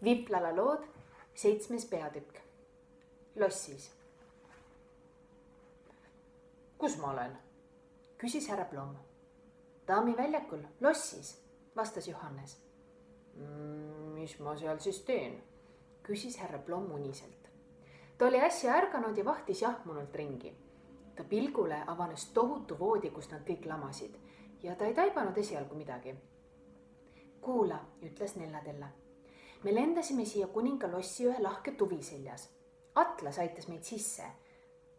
Viplala lood 7. peatükk. Lossis. Kus ma olen? Küsis härra Plomm. Daami väljakul, lossis, vastas Johannes. Mis ma seal siis teen? Küsis härra Plomm uniselt. Ta oli äsja ärganud ja vahtis jahmunult ringi. Ta pilgule avanes tohutu voodi, kus nad kõik lamasid ja ta ei taibanud esialgu midagi. Kuula, ütles Nellatella. Me lendasime siia kuninga lossi ühe lahke tuvi seljas. Atlas aitas meid sisse.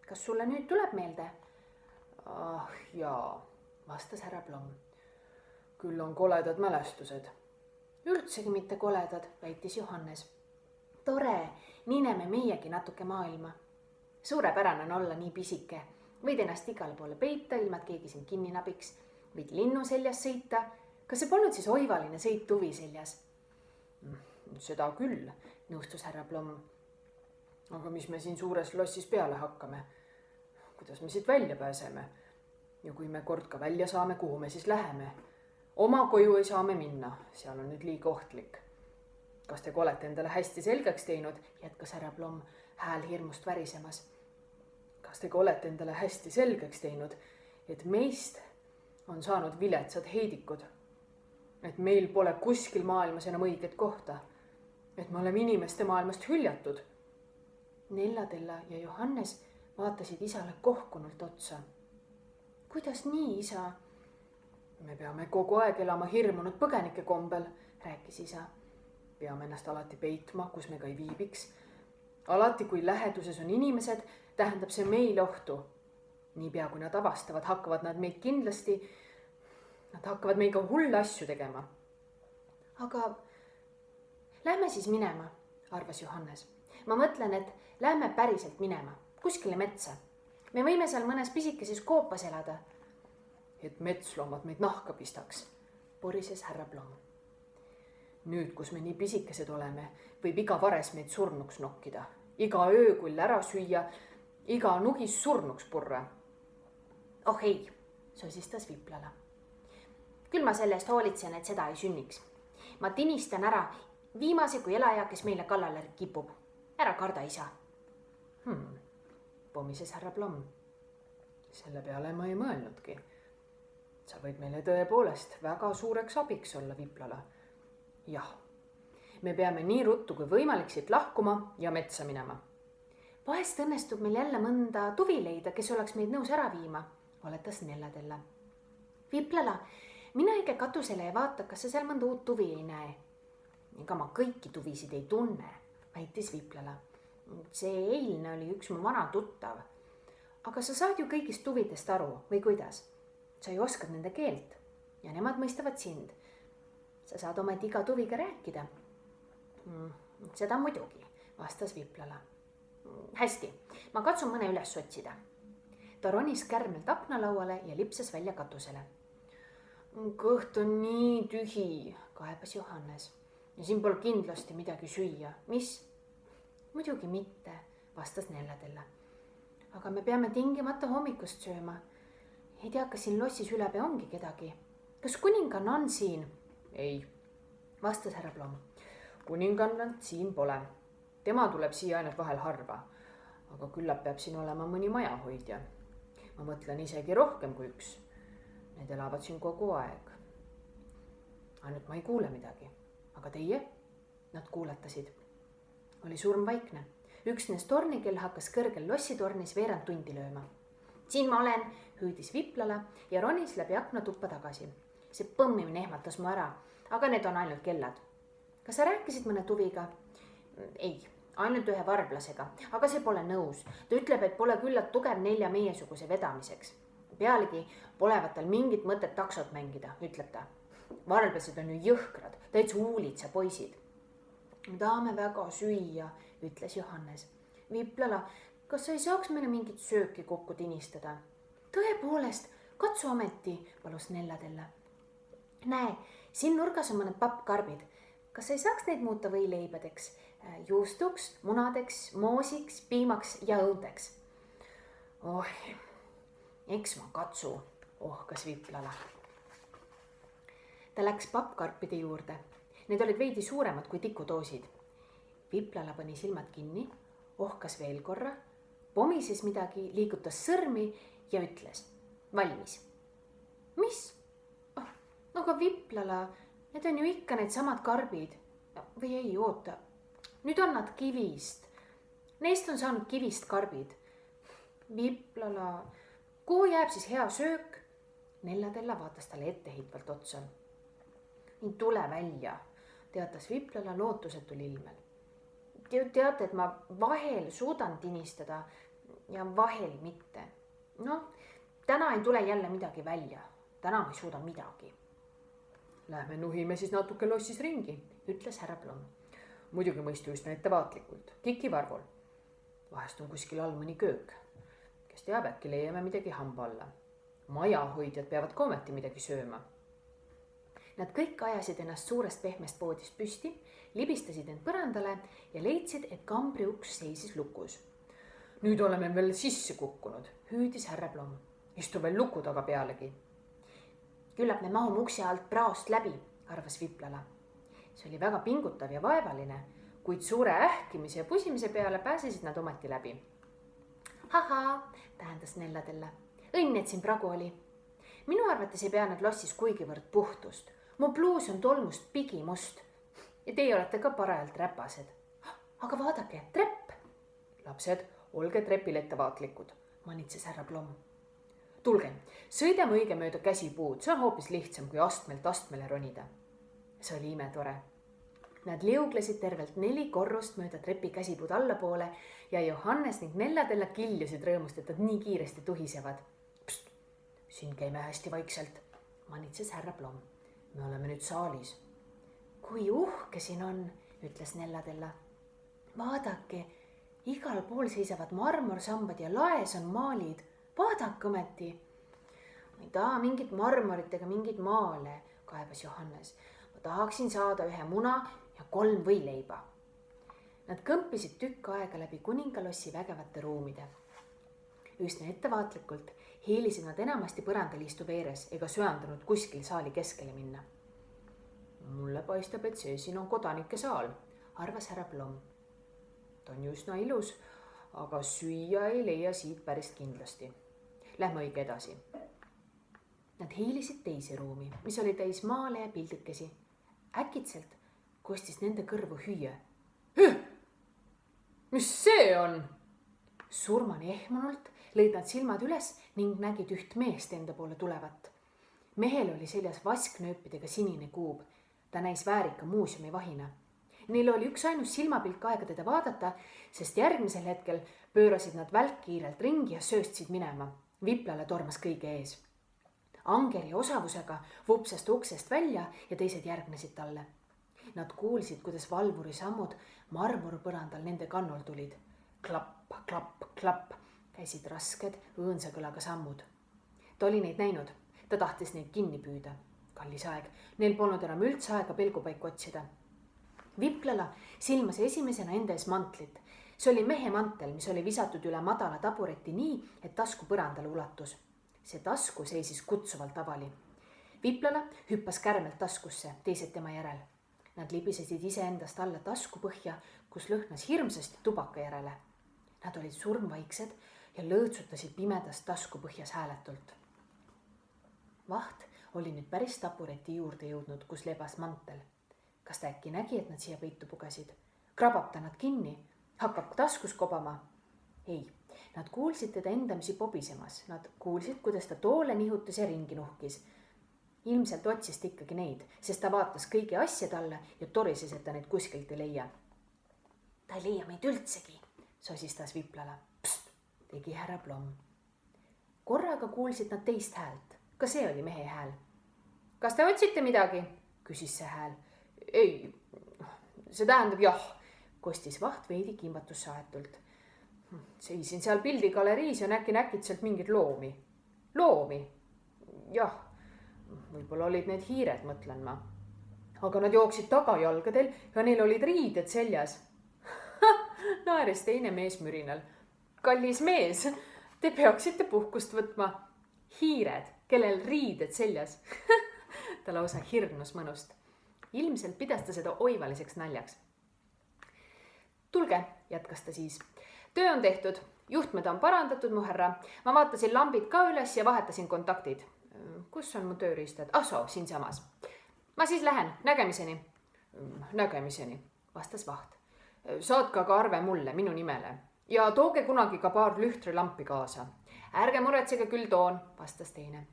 Kas sulle nüüd tuleb meelde? Ah jaa, vastas härra Plomm. Küll on koledad mälestused. Üldsegi mitte koledad, väitis Johannes. Tore, nii näeme meiegi natuke maailma. Suurepärane on olla nii pisike. Võid ennast igale poole peita, ilma et keegi sind kinni nabiks. Võid linnu seljas sõita. Kas see polnud siis oivaline sõit tuvi seljas? Seda küll, nõustus härra Plomm. Aga mis me siin suures lossis peale hakkame? Kuidas me siit välja pääseme? Ja kui me kord ka välja saame, kuhu me siis läheme? Oma koju ei saa me minna, seal on nüüd liiga ohtlik. Kas te olete endale hästi selgeks teinud, jätkas härra Plomm hääl hirmust värisemas. Kas te olete endale hästi selgeks teinud, et meist on saanud viletsad heidikud? Et meil pole kuskil maailmas enam õiget kohta? Et me oleme inimeste maailmast hüljatud? Nellatella ja Johannes vaatasid isale kohkunult otsa. Kuidas nii, isa? Me peame kogu aeg elama hirmunud põgenike kombel, rääkis isa. Peame ennast alati peitma, kus me ka ei viibiks. Alati, kui läheduses on inimesed, tähendab see meile ohtu. Niipea, kui nad avastavad, hakkavad nad meid kindlasti, nad hakkavad meiga hulle asju tegema. Aga lähme siis minema, arvas Johannes. Ma mõtlen, et lähme päriselt minema, kuskile metsa. Me võime seal mõnes pisikeses koopas elada. Et metsloomad meid nahka pistaks, porises härra Plomm. Nüüd, kus me nii pisikesed oleme, võib iga vares meid surnuks nokkida. Iga öökull ära süüa, iga nugis surnuks purra. Oh ei, sosistas Viplala. Küll ma sellest hoolitsen, et seda ei sünniks. Ma tinistan ära viimase kui elaja, kes meile kallale kipub. Ära karda, isa. Pomises härra Plomm. Selle peale ma ei mõelnudki. Sa võid meile tõepoolest väga suureks abiks olla, Viplala. Jah, me peame nii ruttu kui võimalik siit lahkuma ja metsa minema. Vahest õnnestub meil jälle mõnda tuvi leida, kes oleks meid nõus ära viima, oletas Nellatella. Viplala, mine õige katusele ja vaata, kas sa seal mõnda uut tuvi ei näe. Ega ma kõiki tuvisid ei tunne, väitis Viplala. See eilne oli üks mu vana tuttav. Aga sa saad ju kõigist tuvidest aru, või kuidas? Sa ju oskad nende keelt ja nemad mõistavad sind. Sa saad omad iga tuviga rääkida. Seda muidugi, vastas Viplala. Hästi, ma katsun mõne üles otsida. Ta ronis kärmelt aknalauale ja lipsas välja katusele. Kõht on nii tühi, kaebas Johannes. Ja siin pole kindlasti midagi süüa. Mis? Muidugi mitte, vastas Nellatella. Aga me peame tingimata hommikust sööma. Ei tea, kas siin lossis ülepea ongi kedagi. Kas kuninganna on siin? Ei, vastas härra Plomm. Kuningannat siin pole. Tema tuleb siia ainult vahel harva. Aga küllap peab siin olema mõni majahoidja. Ma mõtlen isegi rohkem kui üks. Need elavad siin kogu aeg. Ainult ma ei kuule midagi. Aga teie? Nad kuulatasid. Oli surmvaikne. Üksnes tornikell hakkas kõrgel lossitornis veerand tundi lööma. Siin ma olen, hüüdis Viplala ja ronis läbi akna tuppa tagasi. See põmmimine ehmatas mu ära, aga need on ainult kellad. Kas sa rääkisid mõne tuviga? Ei, ainult ühe varblasega, aga see pole nõus. Ta ütleb, et pole küllalt tugev 4 meiesuguse vedamiseks. Pealegi polevat tal mingit mõtet taksot mängida, ütleb ta. Varblased on ju jõhkrad, täitsa huulitsa poisid. Me tahame väga süüa, ütles Johannes. Viplala, kas sa ei saaks meile mingit sööki kokku tinistada? Tõepoolest, katsu ometi, palus Nellatella. Näe, siin nurgas on mõned pappkarbid. Kas sa ei saaks neid muuta võileibadeks, juustuks, munadeks, moosiks, piimaks ja õunteks? Oh, eks ma katsu, ohkas Viplala. Ta läks pappkarpide juurde. Need olid veidi suuremad kui tikutoosid. Viplala pani silmad kinni, ohkas veel korra, pomises midagi, liigutas sõrmi ja ütles: valmis. mis? No aga Viplala, need on ju ikka need samad karbid. Või ei, oota. Nüüd on nad kivist. Neist on saanud kivist karbid. Viplala, kuhu jääb siis hea söök? Nellatella vaatas talle etteheitvalt otsa. Ei tule välja, teatas Viplala lootusetul ilmel. Teate, et ma vahel suudan tinistada ja vahel mitte. Noh, täna ei tule jälle midagi välja. Täna ma ei suuda midagi. Lähme nuhime siis natuke lossis ringi, ütles härra Blom. Muidugi mõistu üsna ettevaatlikult, kikivarvul. Vahest on kuskil all mõni köök. Kes teab, äkki leiame midagi hamba alla. Majahoidjad peavad ka ometi midagi sööma. Nad kõik ajasid ennast suurest pehmest poodist püsti, libistasid end põrandale ja leidsid, et kambri uks seisis lukus. Nüüd oleme veel sisse kukkunud, hüüdis härra Blom. Istu veel luku taga pealegi. Küllap me mahume ukse alt praost läbi, arvas Viplala. See oli väga pingutav ja vaevaline, kuid suure ähkimise ja pusimise peale pääsesid nad ometi läbi. Hahaa, tähendas Nellatella. Õnn, et siin pragu oli. Minu arvates ei pea need lossis kuigivõrd puhtust. Mu pluus on tolmust pigimust. Ja teie olete ka parajalt räpased. Aga vaadake, trepp! Lapsed, olge trepil ettevaatlikud, manitses härra Blom. Tulge, sõidame õige mööda käsipuud, see on hoopis lihtsam kui astmelt astmele ronida. See oli imetore. Nad liuglesid tervelt 4 korrust mööda trepi käsipuud allapoole ja Johannes ning Nellatella kiljusid rõõmust, et nad nii kiiresti tuhisevad. Pst, siin käime hästi vaikselt, manitses härra Blom. Me oleme nüüd saalis. Kui uhke siin on, ütles Nellatella. Vaadake, igal pool seisavad marmorsambad ja laes on maalid. Vaadake ometi. Ma ei taha mingit marmorit ega mingit maale, kaebas Johannes. Ma tahaksin saada 1 muna ja 3 võileiba. Nad kõmpisid tükk aega läbi kuningalossi vägevate ruumide. Üsna ettevaatlikult hiilisid nad enamasti põrandaliistu veeres ega söandunud kuskil saali keskele minna. Mulle paistab, et see siin on kodanike saal, arvas härra Blom. Ta on ju üsna ilus, aga süüa ei leia siit päris kindlasti. Lähme õige edasi. Nad hiilisid teise ruumi, mis oli täis maale ja pildikesi. Äkitselt kostis nende kõrvu hüüe. Mis see on? Surmani ehmunult lõid nad silmad üles ning nägid üht meest enda poole tulevat. Mehel oli seljas vasknööpidega sinine kuub. Ta näis väärika muuseumi vahina. Neil oli üksainus silmapilk aega teda vaadata, sest järgmisel hetkel pöörasid nad välkkiirelt ringi ja sööstsid minema. Viplale tormas kõige ees. Angeri osavusega vupsas ta uksest välja ja teised järgnesid talle. Nad kuulsid, kuidas valvuri sammud marmorpõrandal nende kannol tulid. Klapp, klapp, klapp, käisid rasked, õõnsa kõlaga sammud. Ta oli neid näinud, ta tahtis neid kinni püüda. Kallis aeg, neil polnud enam üldse aega pelgupaiku otsida. Viplala silmas esimesena enda ees mantlit. See oli mehe mantel, mis oli visatud üle madala tabureti nii, et tasku põrandale ulatus. See tasku seisis kutsuvalt avali. Viplala hüppas kärmelt taskusse, teised tema järel. Nad libisesid iseendast alla tasku põhja, kus lõhnas hirmsasti tubaka järele. Nad olid surmvaiksed ja lõõtsutasid pimedast tasku põhjas hääletult. Vaht oli nüüd päris tabureti juurde jõudnud, kus lebas mantel. Kas ta äkki nägi, et nad siia peitu pugesid? Krabab ta nad kinni? Hakkab taskus kobama? Ei, nad kuulsid teda endamisi pobisemas. Nad kuulsid, kuidas ta toole nihutas ja ringi nuhkis. Ilmselt otsis ta ikkagi neid, sest ta vaatas kõigi asja talle ja torises, et ta neid kuskilt ei leia. Ta ei leia meid üldsegi, sosistas Viplala. Pst, tegi härra Blom. Korraga kuulsid nad teist häält. Ka see oli mehe hääl. Kas te otsite midagi? Küsis see hääl. Ei, see tähendab jah, kostis vaht veidi kimbatussaetult. Seisin seal pildigaleriis ja näkin äkitselt mingit loomi. Loomi? Jah, võib-olla olid need hiired, mõtlen ma. Aga nad jooksid tagajalgadel ja neil olid riided seljas. Naeris teine mees mürinal. Kallis mees, te peaksite puhkust võtma. Hiired, kellel riided seljas. Ta lausa hirnus mõnust. Ilmselt pidas ta seda oivaliseks naljaks. tulge, jätkas ta siis. töö on tehtud, juhtmed on parandatud, mu härra. ma vaatasin lambid ka üles ja vahetasin kontaktid. kus on mu tööriistad? ah soo, siinsamas. ma siis lähen, nägemiseni. nägemiseni, vastas vaht. saatke aga arve mulle, minu nimele ja tooge kunagi ka paar lühtrilampi kaasa. ärge muretsege, küll toon, vastas teine.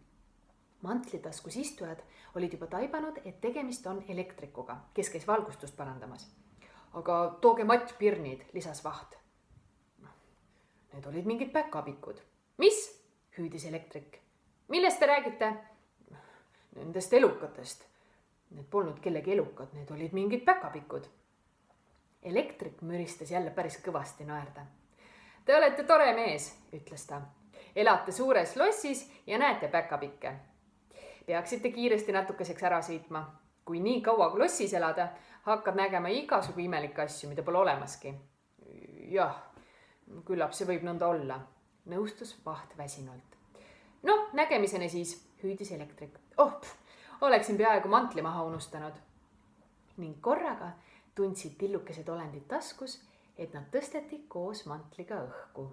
mantlitaskus istujad olid juba taibanud, et tegemist on elektrikuga, kes käis valgustust parandamas. aga tooge mattpirnid, lisas vaht. Need olid mingid päkapikud. mis? hüüdis elektrik. millest te räägite? Nendest elukatest. Need polnud kellegi elukad, need olid mingid päkapikud. Elektrik müristas jälle päris kõvasti naerda. Te olete tore mees, ütles ta. elate suures lossis ja näete päkapikke. peaksite kiiresti natukeseks ära sõitma. kui nii kaua lossis elada, hakkad nägema igasugu imelikke asju, mida pole olemaski. jah, küllap see võib nõnda olla, nõustus vaht väsinult. noh, nägemiseni siis, hüüdis elektrik. oleksin peaaegu mantli maha unustanud. ning korraga tundsid tillukesed olendid taskus, et nad tõsteti koos mantliga õhku.